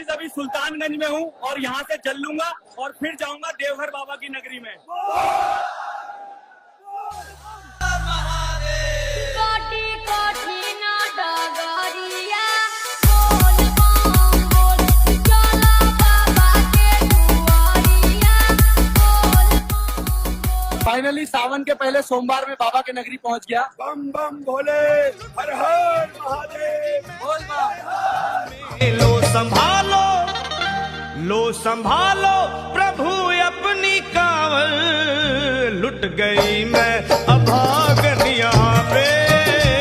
Guys अभी सुल्तानगंज में हूँ और यहाँ से चल लूंगा और फिर जाऊंगा देवघर बाबा की नगरी में। फाइनली सावन के पहले सोमवार में बाबा के नगरी पहुंच गया। बम बम भोले, हर हर महादेव, बोल बम। लो संभालो प्रभु अपनी कावल, लुट गई मैं अभागन यहाँ पे।